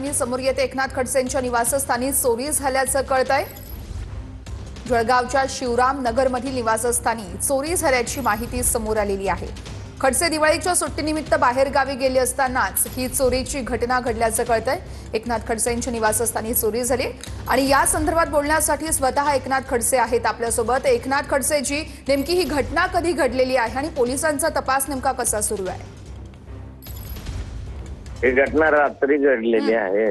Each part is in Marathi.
बातमी समोर येते। एकनाथ खडसेंच्या निवासस्थानी चोरी झाल्याचं कळतंय। जळगावच्या शिवराम नगरमधील निवासस्थानी चोरी झाल्याची माहिती समोर आलेली आहे। खडसे दिवाळीच्या सुट्टीनिमित्त बाहेर गावी गेले असतानाच ही चोरीची घटना घडल्याचं कळतंय। एकनाथ खडसेंच्या निवासस्थानी चोरी झाली आणि या संदर्भात बोलण्यासाठी स्वतः एकनाथ खडसे आहेत आपल्यासोबत। एकनाथ खडसेजी, नेमकी ही घटना कधी घडलेली आहे आणि पोलिसांचा तपास नेमका कसा सुरू आहे? ही घटना रात्री घडलेली आहे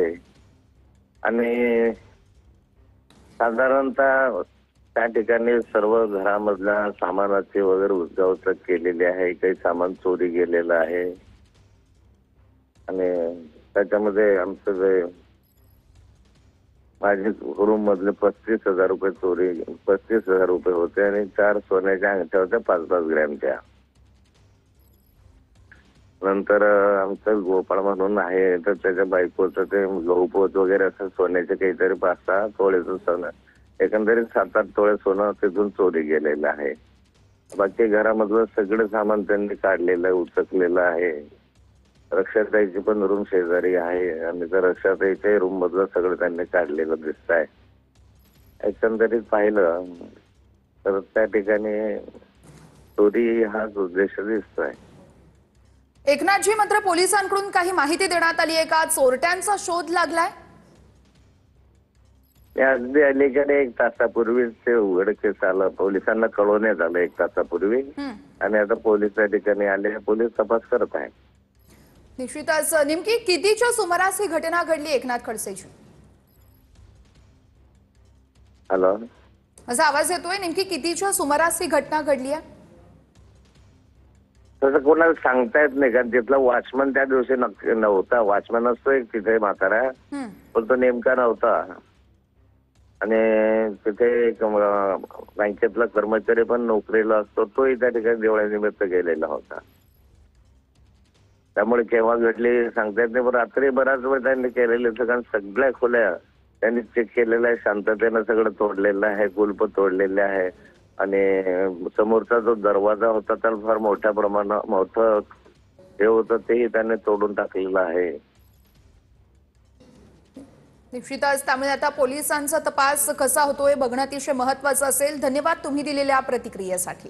आणि साधारणतः त्या ठिकाणी सर्व घरामधल्या सामानाची वगैरे उचकाउचक केलेली आहे। काही सामान चोरी गेलेलं आहे आणि त्याच्यामध्ये आमचं जे माझे रूम मधले 35,000 रुपये चोरी 35,000 रुपये होते आणि 4 सोन्याच्या अंगठ्या होत्या 5-5 ग्रॅमच्या। नंतर आमचं गोपाळ म्हणून आहे तर त्याच्या बायकोचं ते गहूपोत वगैरे असं सोन्याचे काहीतरी 5-6 तोळेचं सोनं, एकंदरीत 7-8 तोळे सोनं तिथून चोरी गेलेलं आहे। बाकी घरामधलं सगळं सामान त्यांनी काढलेलं आहे, उचकलेलं आहे। रक्षाताईची पण रूम शेजारी आहे आणि त्या रक्षाताईच्या रूम मधलं सगळं त्यांनी काढलेलं दिसत आहे। एकंदरीत पाहिलं तर त्या ठिकाणी चोरी हाच उद्देश दिसतोय। एकनाथजी, मात्र पोलिसांकडून काही माहिती देण्यात आली आहे का? चोरट्यांचा शोध लागलाय? अगदी अलीकडे 1 तासापूर्वीच ते उघडकीस आलं, पोलिसांना कळवण्यात आलं 1 तासापूर्वी आणि आता पोलीस त्या ठिकाणी आले, पोलीस तपास करत आहेत। निश्चितच, नेमकी कितीच्या सुमारास ही घटना घडली एकनाथ खडसेची? हॅलो, असा आवाज येतोय, नेमकी कितीच्या सुमारास ही घटना घडली आहे? तसं कोणाला सांगता येत नाही, कारण तिथला वॉचमन त्या दिवशी नव्हता। वॉचमन असतो एक तिथे म्हातारा, पण तो नेमका नव्हता आणि तिथे एक बँकेतला कर्मचारी पण नोकरीला असतो, तोही त्या ठिकाणी दिवाळीनिमित्त गेलेला होता। त्यामुळे केव्हा घडली सांगता येत नाही, पण रात्री बराच वेळ त्यांनी केलेले, कारण सगळ्या खोल्या त्यांनी चेक केलेल्या आहे, शांततेनं सगळं तोडलेलं आहे, कुलप तोडलेले आहे आणि समोरचा जो दरवाजा होता त्याला फार मोठ्या प्रमाणात मोठं हे होतं, तेही त्यांनी तोडून टाकलेलं आहे। निश्चितच, त्यामुळे आता पोलिसांचा तपास कसा होतोय बघणं अतिशय महत्त्वाचं असेल। धन्यवाद तुम्ही दिलेल्या प्रतिक्रियेसाठी।